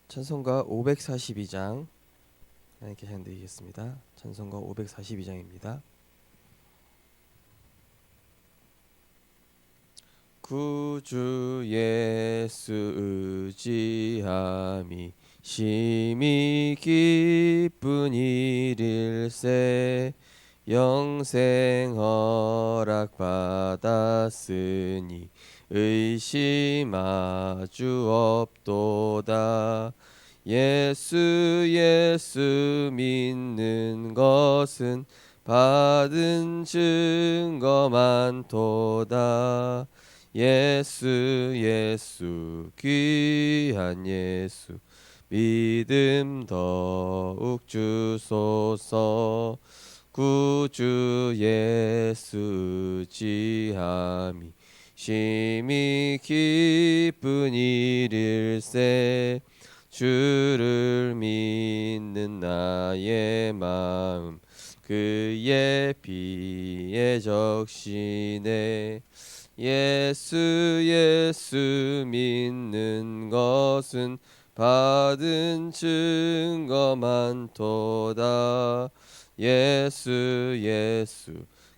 찬송가 542장 하나님께 찬양드리겠습니다. 찬송가 542장입니다. 구주 예수 의지함이 심히 기쁜 일일세. 영생 허락 받았으니 의심하 주 없도다. 예수 믿는 것은 받은 증거 많도다. 예수 귀한 예수 믿음 더욱 주소서. 구주 예수 의지함이 심히 기쁜 일일세. 주를 믿는 나의 마음 그의 피에 적시네. 예수 믿는 것은 받은 증거 많도다. 예수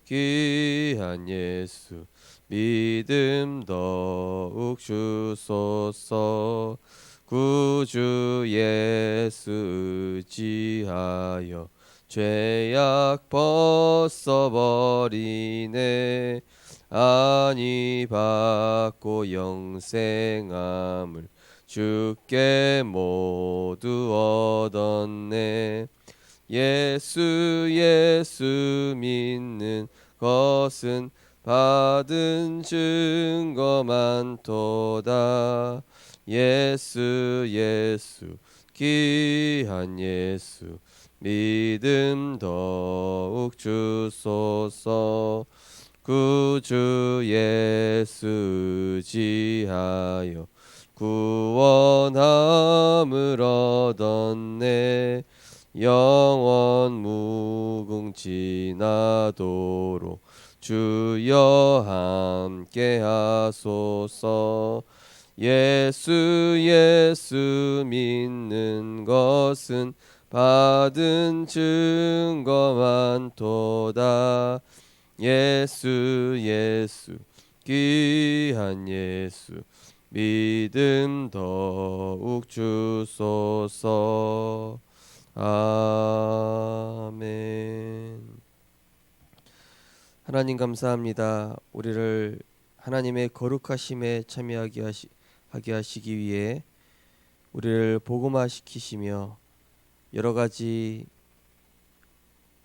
귀한 예수 믿음 더욱 주소서. 구주 예수 의지하여 죄악 벗어버리네. 안위 받고 영생함을 주께 모두 얻었네. 예수 믿는 것은 받은 증거 많도다. 예수 귀한 예수 믿음 더욱 주소서. 구주 예수 의지하여 구원함을 얻었네. 영원 무궁지나도록 주여 함께 하소서. 예수 믿는 것은 받은 증거 많도다. 예수 귀한 예수 믿음 더욱 주소서. 아멘. 하나님 감사합니다. 우리를 하나님의 거룩하심에 참여하게 하시기 위해 우리를 복음화시키시며 여러 가지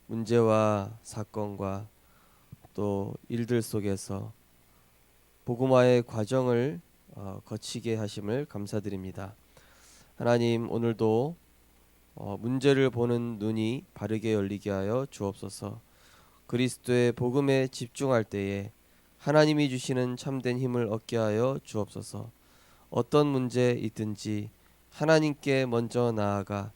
문제와 사건과 또 일들 속에서 복음화의 과정을 거치게 하심을 감사드립니다. 하나님, 오늘도 문제를 보는 눈이 바르게 열리게 하여 주옵소서. 그리스도의 복음에 집중할 때에 하나님이 주시는 참된 힘을 얻게 하여 주옵소서. 어떤 문제 있든지 하나님께 먼저 나아가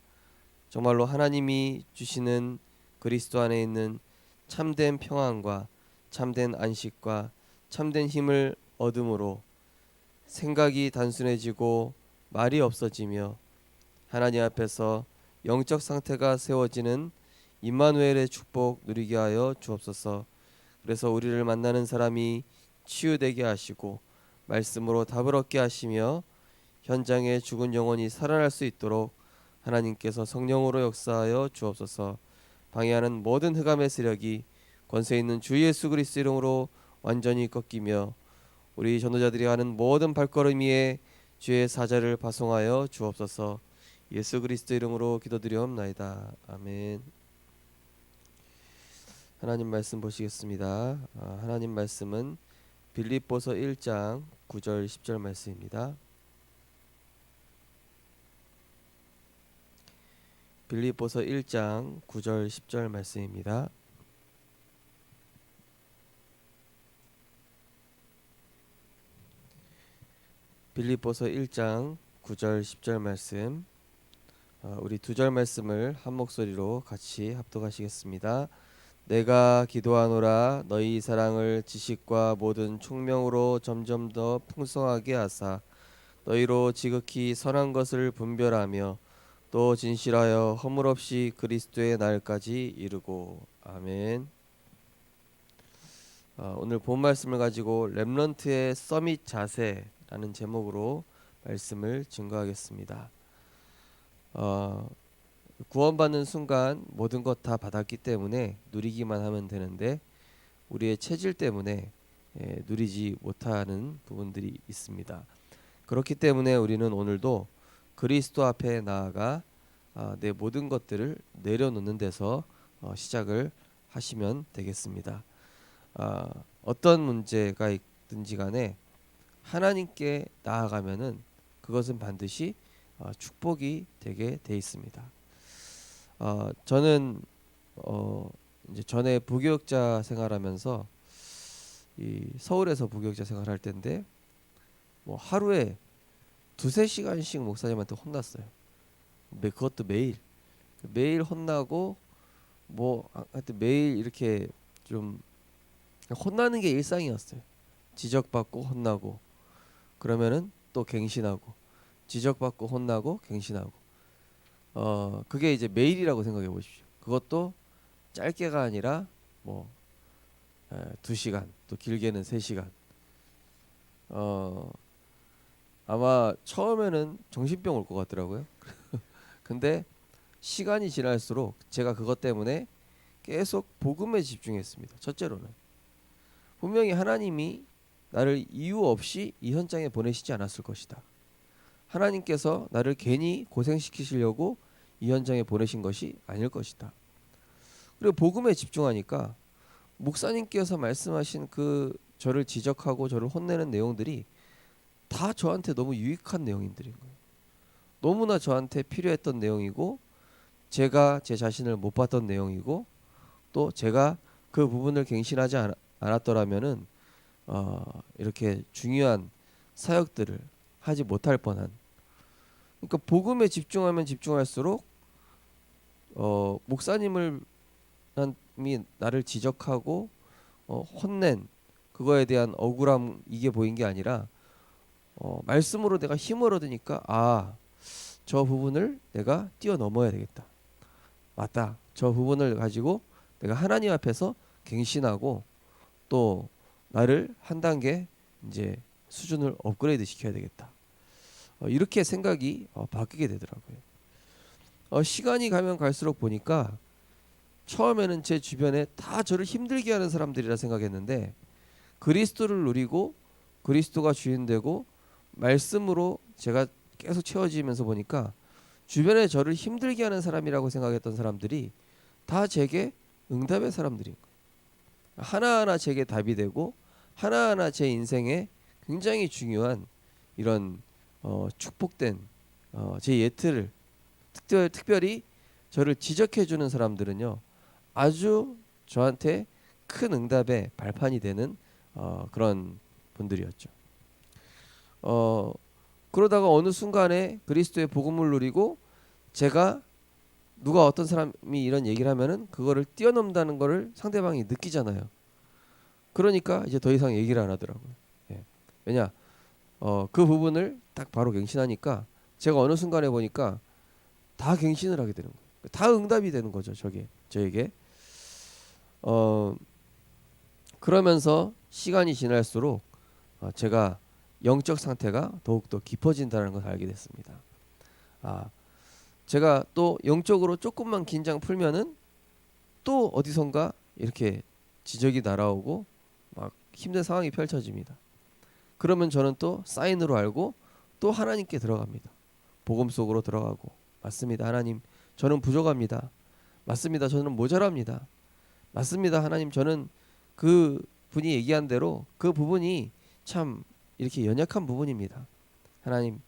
정말로 하나님이 주시는 그리스도 안에 있는 참된 평안과 참된 안식과 참된 힘을 얻음으로 생각이 단순해지고 말이 없어지며 하나님 앞에서 영적 상태가 세워지는 임마누엘의 축복 누리게 하여 주옵소서. 그래서 우리를 만나는 사람이 치유되게 하시고 말씀으로 답을 얻게 하시며 현장에 죽은 영혼이 살아날 수 있도록 하나님께서 성령으로 역사하여 주옵소서. 방해하는 모든 흑암의 세력이 권세 있는 주 예수 그리스도 이름으로 완전히 꺾이며 우리 전도자들이 하는 모든 발걸음 위에 주의 사자를 파송하여 주옵소서. 예수 그리스도 이름으로 기도드리옵나이다. 아멘. 하나님 말씀 보시겠습니다. 하나님 말씀은 빌립보서 1장 9절 10절 말씀입니다. 빌립보서 1장 9절 10절 말씀입니다. 빌립보서 1장 9절 10절 말씀, 우리 두 절 말씀을 한 목소리로 같이 합독하시겠습니다. 내가 기도하노라 너희 사랑을 지식과 모든 총명으로 점점 더 풍성하게 하사 너희로 지극히 선한 것을 분별하며 또 진실하여 허물 없이 그리스도의 날까지 이르고. 아멘. 오늘 본 말씀을 가지고 렘넌트의 서밋 자세라는 제목으로 말씀을 증거하겠습니다. 구원받는 순간 모든 것 다 받았기 때문에 누리기만 하면 되는데 우리의 체질 때문에 누리지 못하는 부분들이 있습니다. 그렇기 때문에 우리는 오늘도 그리스도 앞에 나아가 내 모든 것들을 내려놓는 데서 시작을 하시면 되겠습니다. 어떤 문제가 있든지 간에 하나님께 나아가면은 그것은 반드시 축복이 되게 돼 있습니다. 저는 이제 전에 부교육자 생활하면서 이 서울에서 부교육자 생활할 때인데 뭐 하루에 두세 시간씩 목사님한테 혼났어요. 그것도 매일 혼나고 뭐 하여튼 매일 이렇게 좀 혼나는 게 일상이었어요. 지적받고 혼나고 그러면은 또 갱신하고 지적받고 혼나고 갱신하고 그게 이제 매일이라고 생각해 보십시오. 그것도 짧게가 아니라 뭐 2시간 또 길게는 3시간. 아마 처음에는 정신병 올 것 같더라고요. 근데 시간이 지날수록 제가 그것 때문에 계속 복음에 집중했습니다. 첫째로는 분명히 하나님이 나를 이유 없이 이 현장에 보내시지 않았을 것이다. 하나님께서 나를 괜히 고생시키시려고 이 현장에 보내신 것이 아닐 것이다. 그리고 복음에 집중하니까 목사님께서 말씀하신 그 저를 지적하고 저를 혼내는 내용들이 다 저한테 너무 유익한 내용들인 거예요. 너무나 저한테 필요했던 내용이고 제가 제 자신을 못 봤던 내용이고 또 제가 그 부분을 갱신하지 않았더라면은 이렇게 중요한 사역들을 하지 못할 뻔한. 그러니까 복음에 집중하면 집중할수록 목사님이 나를 지적하고 혼낸 그거에 대한 억울함 이게 보인 게 아니라 말씀으로 내가 힘을 얻으니까 저 부분을 내가 뛰어넘어야 되겠다. 맞다. 저 부분을 가지고 내가 하나님 앞에서 갱신하고 또 나를 한 단계 이제 수준을 업그레이드 시켜야 되겠다. 이렇게 생각이 바뀌게 되더라고요. 시간이 가면 갈수록 보니까 처음에는 제 주변에 다 저를 힘들게 하는 사람들이라 생각했는데 그리스도를 누리고 그리스도가 주인되고 말씀으로 제가 계속 채워지면서 보니까 주변에 저를 힘들게 하는 사람이라고 생각했던 사람들이 다 제게 응답의 사람들인 거예요. 하나하나 제게 답이 되고 하나하나 제 인생에 굉장히 중요한 이런 축복된 제 예틀을 특별히 저를 지적해주는 사람들은요 아주 저한테 큰 응답의 발판이 되는 그런 분들이었죠. 그러다가 어느 순간에 그리스도의 복음을 누리고 제가 누가 어떤 사람이 이런 얘기를 하면은 그거를 뛰어넘다는 거를 상대방이 느끼잖아요. 그러니까 이제 더 이상 얘기를 안 하더라고요. 예. 왜냐? 그 부분을 딱 바로 갱신하니까 제가 어느 순간에 보니까 다 갱신을 하게 되는 거예요. 다 응답이 되는 거죠. 저에게. 그러면서 시간이 지날수록 제가 영적 상태가 더욱더 깊어진다는 것을 알게 됐습니다. 제가 또 영적으로 조금만 긴장 풀면은 또 어디선가 이렇게 지적이 날아오고 막 힘든 상황이 펼쳐집니다. 그러면 저는 또 사인으로 알고 또 하나님께 들어갑니다. 복음 속으로 들어가고 맞습니다. 하나님 저는 부족합니다. 맞습니다. 저는 모자랍니다. 맞습니다. 하나님 저는 그 분이 얘기한 대로 그 부분이 참 이렇게 연약한 부분입니다. 하나님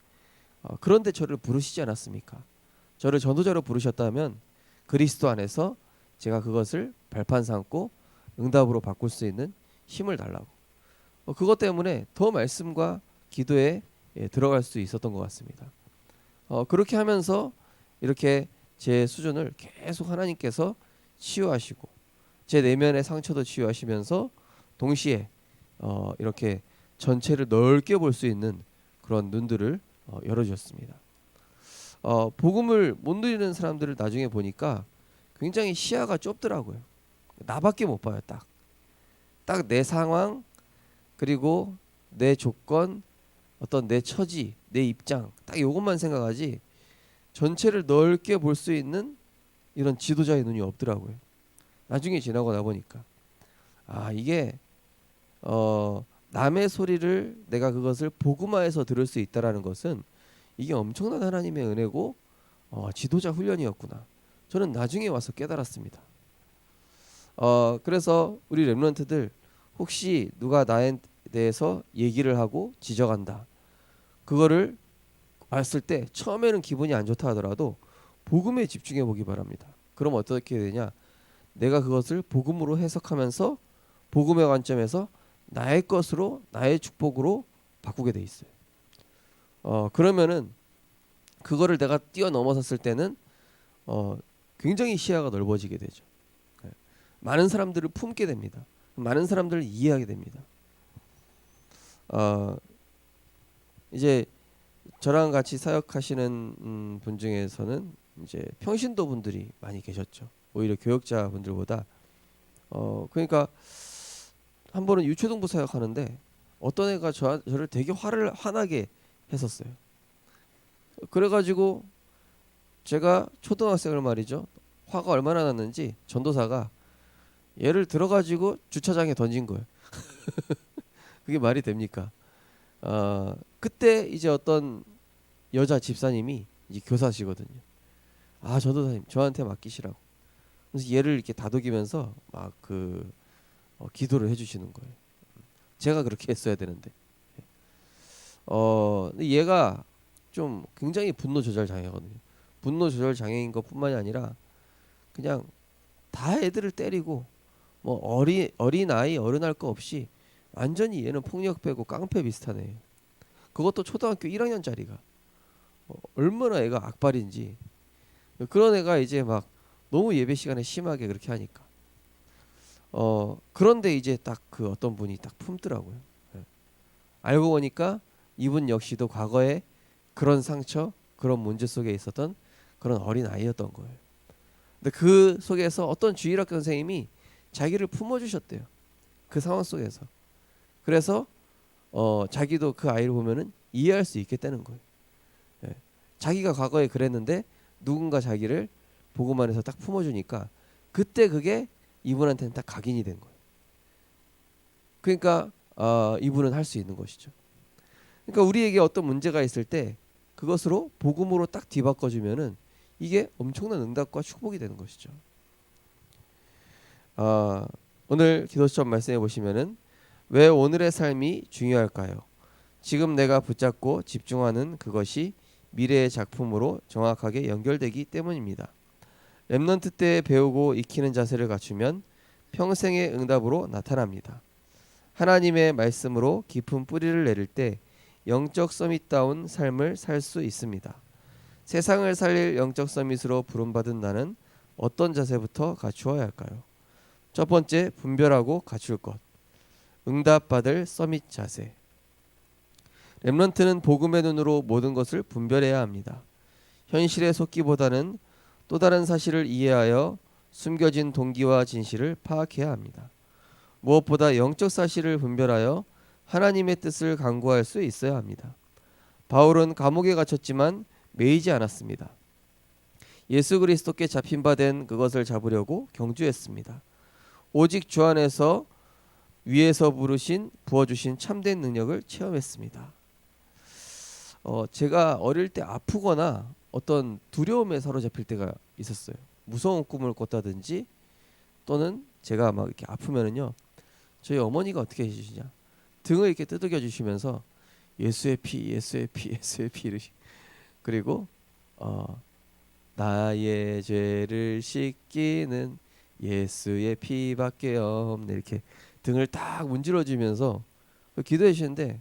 그런데 저를 부르시지 않았습니까? 저를 전도자로 부르셨다면 그리스도 안에서 제가 그것을 발판 삼고 응답으로 바꿀 수 있는 힘을 달라고. 그것 때문에 더 말씀과 기도에 들어갈 수 있었던 것 같습니다. 그렇게 하면서 이렇게 제 수준을 계속 하나님께서 치유하시고 제 내면의 상처도 치유하시면서 동시에 이렇게 전체를 넓게 볼 수 있는 그런 눈들을 열어주셨습니다. 복음을 못 누리는 사람들을 나중에 보니까 굉장히 시야가 좁더라고요. 나밖에 못 봐요. 딱 내 상황, 그리고 내 조건, 어떤 내 처지, 내 입장, 딱 이것만 생각하지 전체를 넓게 볼 수 있는 이런 지도자의 눈이 없더라고요. 나중에 지나고 나 보니까 이게 남의 소리를 내가 그것을 복음화해서 들을 수 있다라는 것은 이게 엄청난 하나님의 은혜고 지도자 훈련이었구나. 저는 나중에 와서 깨달았습니다. 그래서 우리 렘넌트들 혹시 누가 나에 대해서 얘기를 하고 지적한다. 그거를 봤을 때 처음에는 기분이 안 좋다 하더라도 복음에 집중해 보기 바랍니다. 그럼 어떻게 되냐? 내가 그것을 복음으로 해석하면서 복음의 관점에서 나의 것으로, 나의 축복으로 바꾸게 돼 있어요. 그러면은 그거를 내가 뛰어넘어섰을 때는 굉장히 시야가 넓어지게 되죠. 많은 사람들을 품게 됩니다. 많은 사람들을 이해하게 됩니다. 이제 저랑 같이 사역하시는 분 중에서는 이제 평신도 분들이 많이 계셨죠. 오히려 교역자 분들보다 그러니까 한 번은 유초등부 사역하는데 어떤 애가 저를 되게 화나게 했었어요. 그래가지고 제가 초등학생을 말이죠. 화가 얼마나 났는지 전도사가 얘를 들어가지고 주차장에 던진 거예요. 그게 말이 됩니까? 그때 이제 어떤 여자 집사님이 이제 교사시거든요. 전도사님 저한테 맡기시라고. 그래서 얘를 이렇게 다독이면서 막 기도를 해주시는 거예요. 제가 그렇게 했어야 되는데. 근데 얘가 좀 굉장히 분노 조절 장애거든요. 분노 조절 장애인 것뿐만이 아니라 그냥 다 애들을 때리고 뭐 어린 아이 어른할 거 없이 완전히 얘는 폭력배고 깡패 비슷한 애예요. 그것도 초등학교 1학년짜리가 얼마나 애가 악발인지. 그런 애가 이제 막 너무 예배 시간에 심하게 그렇게 하니까 그런데 이제 딱 그 어떤 분이 딱 품더라고요. 알고 보니까 이분 역시도 과거에 그런 상처, 그런 문제 속에 있었던 그런 어린 아이였던 거예요. 근데 그 속에서 어떤 주일학교 선생님이 자기를 품어주셨대요. 그 상황 속에서. 그래서 자기도 그 아이를 보면은 이해할 수 있겠다는 거예요. 자기가 과거에 그랬는데 누군가 자기를 보고만 해서 딱 품어주니까 그때 그게 이분한테는 딱 각인이 된 거예요. 그러니까 이분은 할 수 있는 것이죠. 그러니까 우리에게 어떤 문제가 있을 때 그것으로 복음으로 딱 뒤바꿔주면은 이게 엄청난 응답과 축복이 되는 것이죠. 오늘 기도처럼 말씀해 보시면은 왜 오늘의 삶이 중요할까요? 지금 내가 붙잡고 집중하는 그것이 미래의 작품으로 정확하게 연결되기 때문입니다. 렘넌트 때 배우고 익히는 자세를 갖추면 평생의 응답으로 나타납니다. 하나님의 말씀으로 깊은 뿌리를 내릴 때 영적 서밋다운 삶을 살 수 있습니다. 세상을 살릴 영적 서밋으로 부름받은 나는 어떤 자세부터 갖추어야 할까요? 첫 번째, 분별하고 갖출 것. 응답받을 서밋 자세. 렘넌트는 복음의 눈으로 모든 것을 분별해야 합니다. 현실에 속기보다는 또 다른 사실을 이해하여 숨겨진 동기와 진실을 파악해야 합니다. 무엇보다 영적 사실을 분별하여 하나님의 뜻을 간구할 수 있어야 합니다. 바울은 감옥에 갇혔지만 매이지 않았습니다. 예수 그리스도께 잡힌 바 된 그것을 잡으려고 경주했습니다. 오직 주 안에서 위에서 부어주신 참된 능력을 체험했습니다. 제가 어릴 때 아프거나 어떤 두려움에 사로잡힐 때가 있었어요. 무서운 꿈을 꿨다든지 또는 제가 막 이렇게 아프면은요, 저희 어머니가 어떻게 해주시냐, 등을 이렇게 두들겨 주시면서 예수의 피, 예수의 피, 예수의 피 이러시. 그리고 나의 죄를 씻기는 예수의 피밖에 없네, 이렇게 등을 딱 문질러 주면서 기도해 주시는데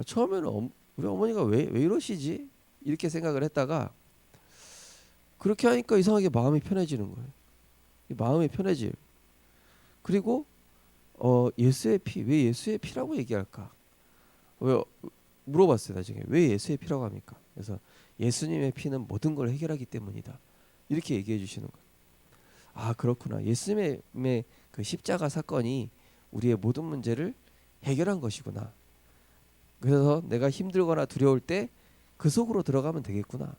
처음에는 우리 어머니가 왜 이러시지? 이렇게 생각을 했다가 그렇게 하니까 이상하게 마음이 편해지는 거예요. 마음이 편해져요. 그리고 예수의 피, 왜 예수의 피라고 얘기할까? 왜 물어봤어요. 나중에 왜 예수의 피라고 합니까? 그래서 예수님의 피는 모든 걸 해결하기 때문이다. 이렇게 얘기해 주시는 거예요. 아 그렇구나. 예수님의 그 십자가 사건이 우리의 모든 문제를 해결한 것이구나. 그래서 내가 힘들거나 두려울 때 그 속으로 들어가면 되겠구나.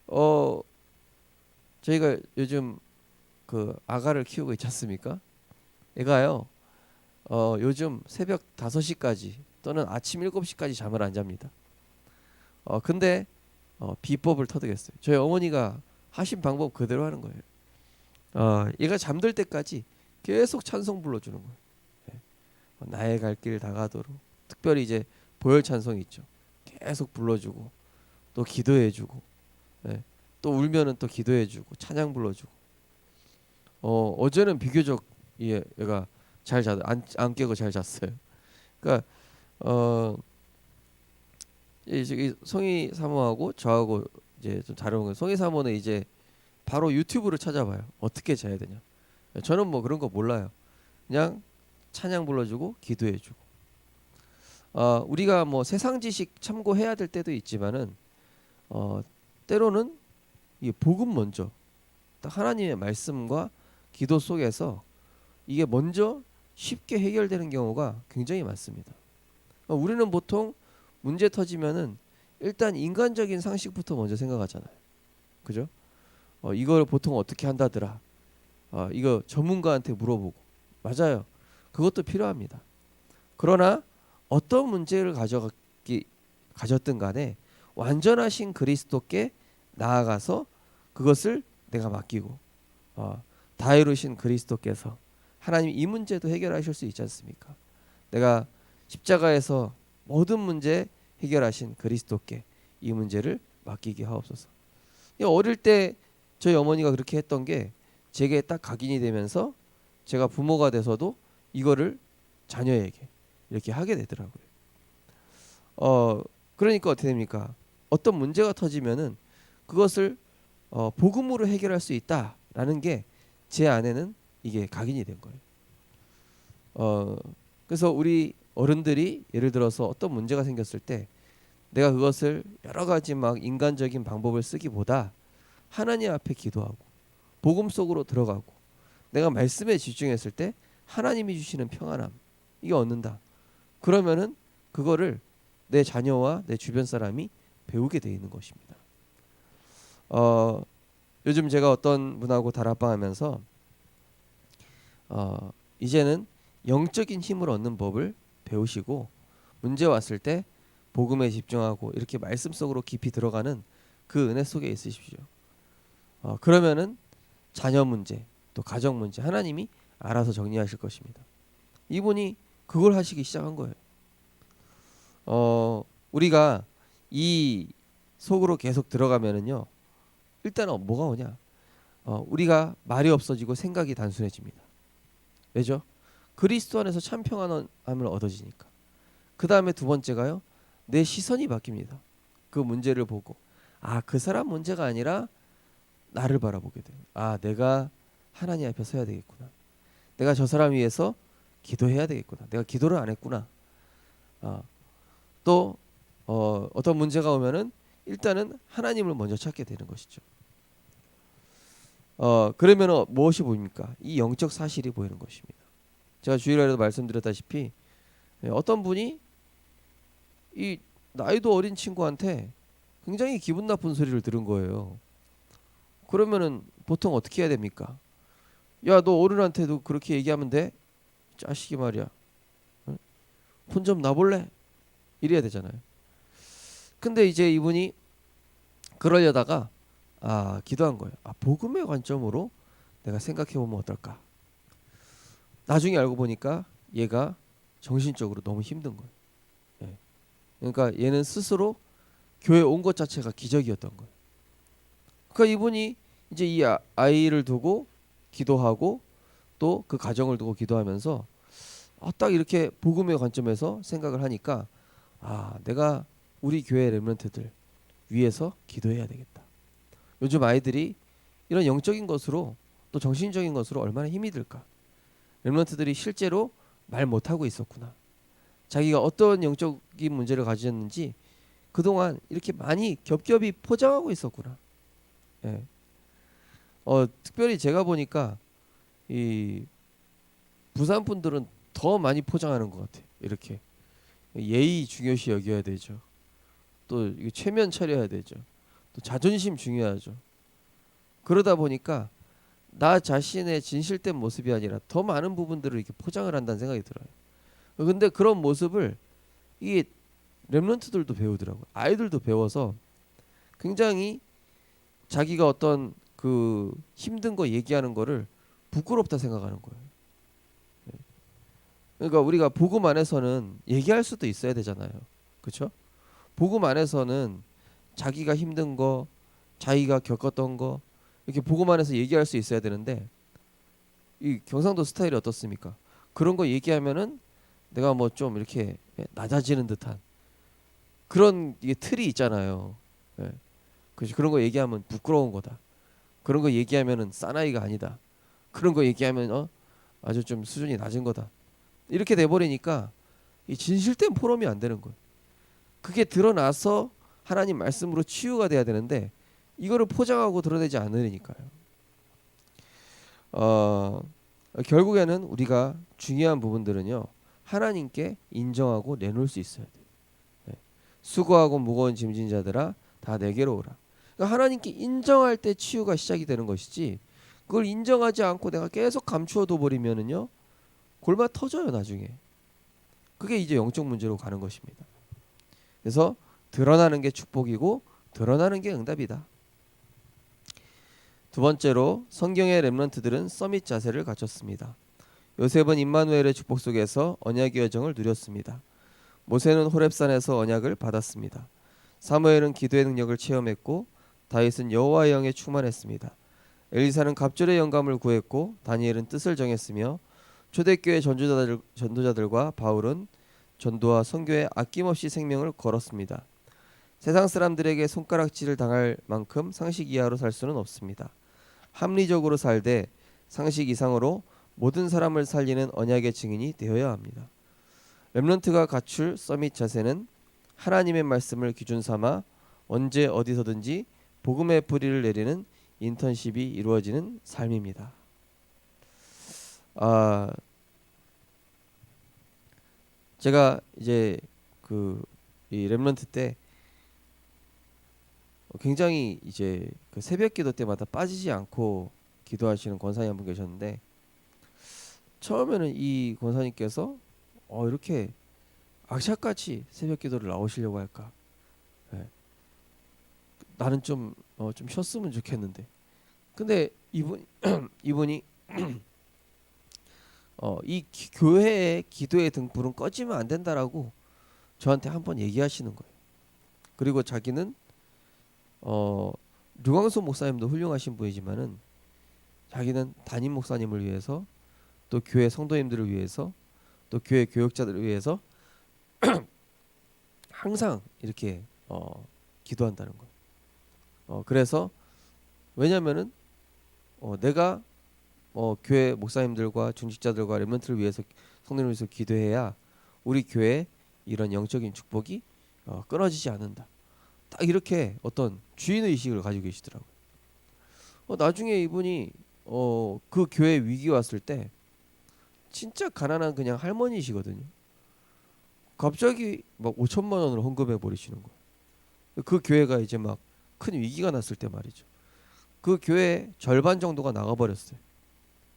어 저희가 요즘 그 아가를 키우고 있지 않습니까? 애가요. 요즘 새벽 5시까지 또는 아침 7시까지 잠을 안 잡니다. 근데 비법을 터득했어요. 저희 어머니가 하신 방법 그대로 하는 거예요. 얘가 잠들 때까지 계속 찬송 불러주는 거예요. 예. 나의 갈 길 다가도록. 특별히 이제 보혈 찬송이 있죠. 계속 불러주고 또 기도해주고, 예. 또 울면은 또 기도해주고 찬양 불러주고. 어제는 비교적 얘가 잘 안 깨고 잘 잤어요. 그러니까 저기 송이 사모하고 저하고 이제 좀 다른 거. 송이 사모는 이제 바로 유튜브를 찾아봐요. 어떻게 자야 되냐. 저는 뭐 그런 거 몰라요. 그냥 찬양 불러주고 기도해주고. 우리가 뭐 세상 지식 참고해야 될 때도 있지만은 때로는 이 복음 먼저 딱 하나님의 말씀과 기도 속에서 이게 먼저 쉽게 해결되는 경우가 굉장히 많습니다. 우리는 보통 문제 터지면은 일단 인간적인 상식부터 먼저 생각하잖아요. 그죠? 이걸 보통 어떻게 한다더라. 이거 전문가한테 물어보고. 맞아요. 그것도 필요합니다. 그러나 어떤 문제를 가졌든 간에 완전하신 그리스도께 나아가서 그것을 내가 맡기고 다 이루신 그리스도께서 하나님 이 문제도 해결하실 수 있지 않습니까? 내가 십자가에서 모든 문제 해결하신 그리스도께 이 문제를 맡기게 하옵소서. 어릴 때 저희 어머니가 그렇게 했던 게 제게 딱 각인이 되면서 제가 부모가 돼서도 이거를 자녀에게 이렇게 하게 되더라고요. 그러니까 어떻게 됩니까? 어떤 문제가 터지면은 그것을 복음으로 해결할 수 있다라는 게 제 안에는 이게 각인이 된 거예요. 그래서 우리 어른들이 예를 들어서 어떤 문제가 생겼을 때 내가 그것을 여러 가지 막 인간적인 방법을 쓰기보다 하나님 앞에 기도하고 복음 속으로 들어가고 내가 말씀에 집중했을 때 하나님이 주시는 평안함 이게 얻는다. 그러면은 그거를 내 자녀와 내 주변 사람이 배우게 돼 있는 것입니다. 요즘 제가 어떤 분하고 다락방하면서 이제는 영적인 힘을 얻는 법을 배우시고 문제 왔을 때 복음에 집중하고 이렇게 말씀 속으로 깊이 들어가는 그 은혜 속에 있으십시오. 그러면은 자녀 문제 또 가정 문제 하나님이 알아서 정리하실 것입니다. 이분이 그걸 하시기 시작한 거예요. 우리가 이 속으로 계속 들어가면은요. 일단은 뭐가 오냐? 우리가 말이 없어지고 생각이 단순해집니다. 왜죠? 그리스도 안에서 참 평안함을 얻어지니까. 그 다음에 두 번째가요. 내 시선이 바뀝니다. 그 문제를 보고 그 사람 문제가 아니라 나를 바라보게 돼요. 내가 하나님 앞에 서야 되겠구나. 내가 저 사람 위해서 기도해야 되겠구나. 내가 기도를 안 했구나. 또 어떤 문제가 오면은 일단은 하나님을 먼저 찾게 되는 것이죠. 그러면 무엇이 보입니까? 이 영적 사실이 보이는 것입니다. 제가 주일날에도 말씀드렸다시피 어떤 분이 이 나이도 어린 친구한테 굉장히 기분 나쁜 소리를 들은 거예요. 그러면은 보통 어떻게 해야 됩니까? 야, 너 어른한테도 그렇게 얘기하면 돼? 자식이 말이야. 폰 좀 놔볼래? 이래야 되잖아요. 근데 이제 이분이 그러려다가 기도한 거예요. 복음의 관점으로 내가 생각해 보면 어떨까? 나중에 알고 보니까 얘가 정신적으로 너무 힘든 거예요. 예. 그러니까 얘는 스스로 교회 온 것 자체가 기적이었던 거예요. 그러니까 이분이 이제 이 아이를 두고 기도하고 또 그 가정을 두고 기도하면서 딱 이렇게 복음의 관점에서 생각을 하니까 내가 우리 교회 렘넌트들 위해서 기도해야 되겠다. 요즘 아이들이 이런 영적인 것으로 또 정신적인 것으로 얼마나 힘이 들까. 렘넌트들이 실제로 말 못하고 있었구나. 자기가 어떤 영적인 문제를 가졌는지 그동안 이렇게 많이 겹겹이 포장하고 있었구나. 예. 특별히 제가 보니까 이 부산 분들은 더 많이 포장하는 것 같아요. 이렇게 예의 중요시 여겨야 되죠. 또 이거 체면 차려야 되죠. 또 자존심 중요하죠. 그러다 보니까 나 자신의 진실된 모습이 아니라 더 많은 부분들을 이렇게 포장을 한다는 생각이 들어요. 근데 그런 모습을 이게 렘넌트들도 배우더라고요. 아이들도 배워서 굉장히 자기가 어떤 그 힘든 거 얘기하는 거를 부끄럽다 생각하는 거예요. 그러니까 우리가 복음 안에서는 얘기할 수도 있어야 되잖아요. 그렇죠? 복음 안에서는 자기가 힘든 거, 자기가 겪었던 거 이렇게 복음 안에서 얘기할 수 있어야 되는데 이 경상도 스타일이 어떻습니까? 그런 거 얘기하면은 내가 뭐 좀 이렇게 낮아지는 듯한 그런 이게 틀이 있잖아요. 예. 그런 거 얘기하면 부끄러운 거다. 그런 거 얘기하면은 사나이가 아니다. 그런 거 얘기하면 아주 좀 수준이 낮은 거다. 이렇게 돼 버리니까 이 진실된 포럼이 안 되는 거예요. 그게 드러나서 하나님 말씀으로 치유가 돼야 되는데 이거를 포장하고 드러내지 않으니까요. 어, 결국에는 우리가 중요한 부분들은요. 하나님께 인정하고 내놓을 수 있어야 돼요. 네. 수고하고 무거운 짐진 자들아 다 내게로 오라. 그러니까 하나님께 인정할 때 치유가 시작이 되는 것이지 그걸 인정하지 않고 내가 계속 감추어 둬 버리면은요. 골마 터져요 나중에. 그게 이제 영적 문제로 가는 것입니다. 그래서 드러나는 게 축복이고 드러나는 게 응답이다. 두 번째로 성경의 렘넌트들은 서밋 자세를 갖췄습니다. 요셉은 임마누엘의 축복 속에서 언약의 여정을 누렸습니다. 모세는 호렙산에서 언약을 받았습니다. 사무엘은 기도의 능력을 체험했고 다윗은 여호와의 영에 충만했습니다. 엘리사는 갑절의 영감을 구했고 다니엘은 뜻을 정했으며 초대교회 전도자들과 바울은 전도와 선교에 아낌없이 생명을 걸었습니다. 세상 사람들에게 손가락질을 당할 만큼 상식 이하로 살 수는 없습니다. 합리적으로 살되 상식 이상으로 모든 사람을 살리는 언약의 증인이 되어야 합니다. 렘넌트가 갖출 서밋 자세는 하나님의 말씀을 기준 삼아 언제 어디서든지 복음의 뿌리를 내리는 인턴십이 이루어지는 삶입니다. 제가 이제 이 렘넌트 때 굉장히 이제 그 새벽기도 때마다 빠지지 않고 기도하시는 권사님 한 분 계셨는데 처음에는 이 권사님께서 이렇게 악샷같이 새벽기도를 나오시려고 할까? 네. 나는 좀 쉬었으면 좋겠는데. 근데 이분이 이 교회의 기도의 등불은 꺼지면 안 된다라고 저한테 한번 얘기하시는 거예요. 그리고 자기는 류광수 목사님도 훌륭하신 분이지만은 자기는 담임 목사님을 위해서 또 교회 성도님들을 위해서 또 교회 교역자들을 위해서 항상 이렇게 기도한다는 거예요. 그래서 왜냐면은 내가 교회 목사님들과 중직자들과 렘넌트를 위해서 성도님을 위해서 기도해야 우리 교회 이런 영적인 축복이 끊어지지 않는다. 딱 이렇게 어떤 주인 의식을 가지고 계시더라고요. 나중에 이분이 그 교회 위기 왔을 때 진짜 가난한 그냥 할머니시거든요. 갑자기 막 5천만 원을 헌금해 버리시는 거예요. 그 교회가 이제 막 큰 위기가 났을 때 말이죠. 그 교회 절반 정도가 나가 버렸어요.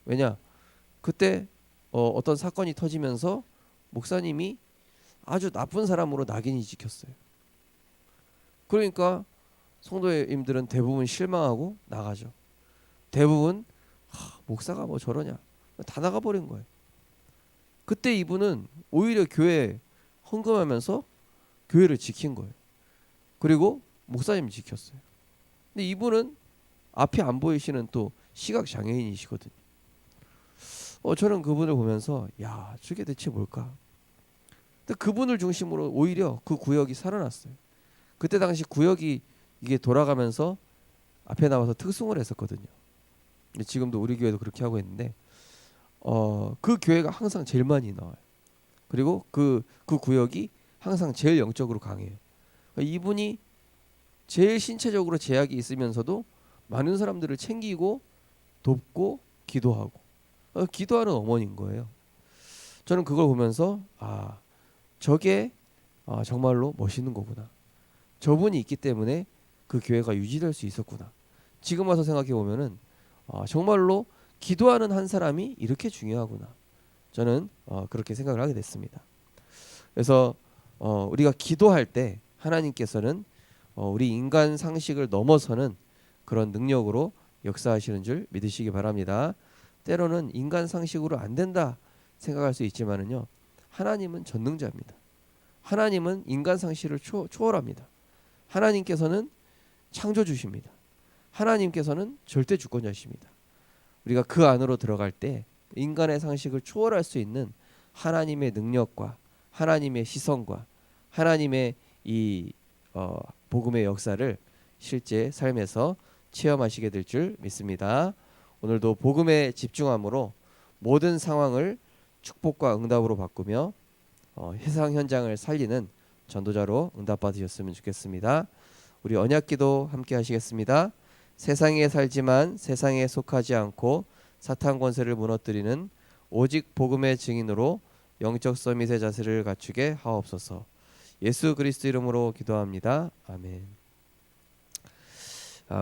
왜냐? 그때 어떤 사건이 터지면서 목사님이 아주 나쁜 사람으로 낙인이 찍혔어요. 그러니까 성도님들은 대부분 실망하고 나가죠. 대부분 목사가 뭐 저러냐 다 나가버린 거예요. 그때 이분은 오히려 교회 헌금하면서 교회를 지킨 거예요. 그리고 목사님 지켰어요. 근데 이분은 앞이 안 보이시는 또 시각 장애인이시거든요. 저는 그분을 보면서 야 저게 대체 뭘까? 근데 그분을 중심으로 오히려 그 구역이 살아났어요. 그때 당시 구역이 이게 돌아가면서 앞에 나와서 특송을 했었거든요. 근데 지금도 우리 교회도 그렇게 하고 있는데 그 교회가 항상 제일 많이 나와요. 그리고 그 구역이 항상 제일 영적으로 강해요. 그러니까 이분이 제일 신체적으로 제약이 있으면서도 많은 사람들을 챙기고 돕고 기도하고 기도하는 어머니인 거예요. 저는 그걸 보면서 저게 정말로 멋있는 거구나. 저분이 있기 때문에 그 교회가 유지될 수 있었구나. 지금 와서 생각해 보면은 정말로 기도하는 한 사람이 이렇게 중요하구나. 저는 그렇게 생각을 하게 됐습니다. 그래서 우리가 기도할 때 하나님께서는 우리 인간 상식을 넘어서는 그런 능력으로 역사하시는 줄 믿으시기 바랍니다. 때로는 인간 상식으로 안 된다 생각할 수 있지만은요, 하나님은 전능자입니다. 하나님은 인간 상식을 초월합니다. 하나님께서는 창조주십니다. 하나님께서는 절대 주권자십니다. 우리가 그 안으로 들어갈 때 인간의 상식을 초월할 수 있는 하나님의 능력과 하나님의 시선과 하나님의 이 복음의 역사를 실제 삶에서 체험하시게 될 줄 믿습니다. 오늘도 복음에 집중함으로 모든 상황을 축복과 응답으로 바꾸며 세상 현장을 살리는 전도자로 응답받으셨으면 좋겠습니다. 우리 언약기도 함께 하시겠습니다. 세상에 살지만 세상에 속하지 않고 사탄 권세를 무너뜨리는 오직 복음의 증인으로 영적 서밋의 자세를 갖추게 하옵소서. 예수 그리스도 이름으로 기도합니다. 아멘.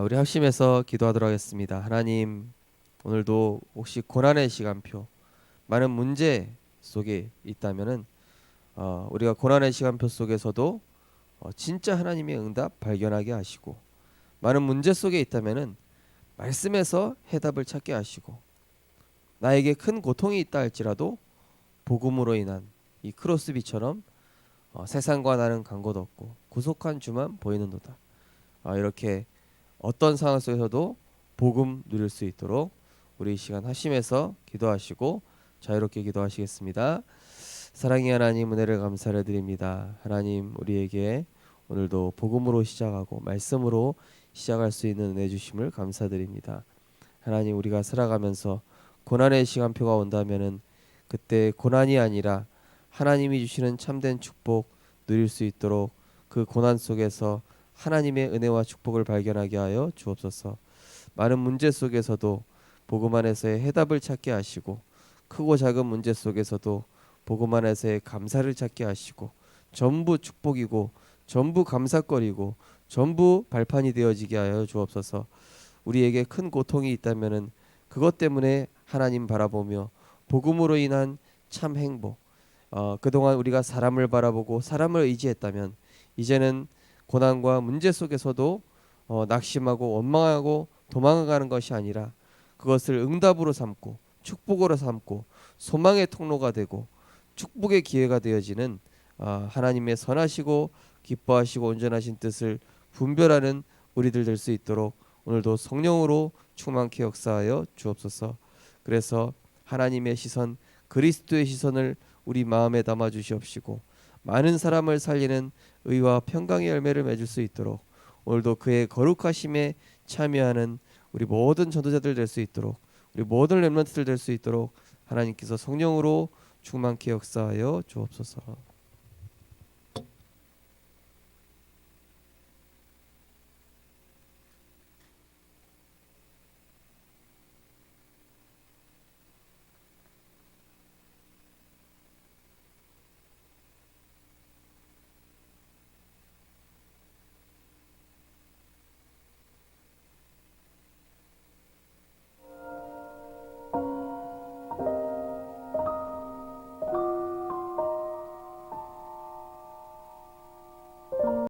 우리 합심해서 기도하도록 하겠습니다. 하나님, 오늘도 혹시 고난의 시간표, 많은 문제 속에 있다면은 우리가 고난의 시간표 속에서도 진짜 하나님의 응답 발견하게 하시고, 많은 문제 속에 있다면은 말씀에서 해답을 찾게 하시고, 나에게 큰 고통이 있다 할지라도 복음으로 인한 이 크로스비처럼 세상과 나는 간 곳 없고 구속한 주만 보이는도다. 이렇게 어떤 상황 속에서도 복음 누릴 수 있도록 우리 이 시간 합심해서 기도하시고 자유롭게 기도하시겠습니다. 사랑의 하나님, 은혜를 감사를 드립니다. 하나님, 우리에게 오늘도 복음으로 시작하고 말씀으로 시작할 수 있는 은혜 주심을 감사드립니다. 하나님, 우리가 살아가면서 고난의 시간표가 온다면은 그때 고난이 아니라 하나님이 주시는 참된 축복 누릴 수 있도록 그 고난 속에서 하나님의 은혜와 축복을 발견하게 하여 주옵소서. 많은 문제 속에서도 복음 안에서의 해답을 찾게 하시고, 크고 작은 문제 속에서도 복음 안에서의 감사를 찾게 하시고, 전부 축복이고 전부 감사거리고 전부 발판이 되어지게 하여 주옵소서. 우리에게 큰 고통이 있다면은 그것 때문에 하나님 바라보며 복음으로 인한 참 행복, 그동안 우리가 사람을 바라보고 사람을 의지했다면 이제는 고난과 문제 속에서도 낙심하고 원망하고 도망가는 것이 아니라 그것을 응답으로 삼고 축복으로 삼고 소망의 통로가 되고 축복의 기회가 되어지는 하나님의 선하시고 기뻐하시고 온전하신 뜻을 분별하는 우리들 될 수 있도록 오늘도 성령으로 충만케 역사하여 주옵소서. 그래서 하나님의 시선, 그리스도의 시선을 우리 마음에 담아 주시옵시고 많은 사람을 살리는 의와 평강의 열매를 맺을 수 있도록 오늘도 그의 거룩하심에 참여하는 우리 모든 전도자들 될 수 있도록, 우리 모든 렘넌트들 될 수 있도록 하나님께서 성령으로 충만케 역사하여 주옵소서.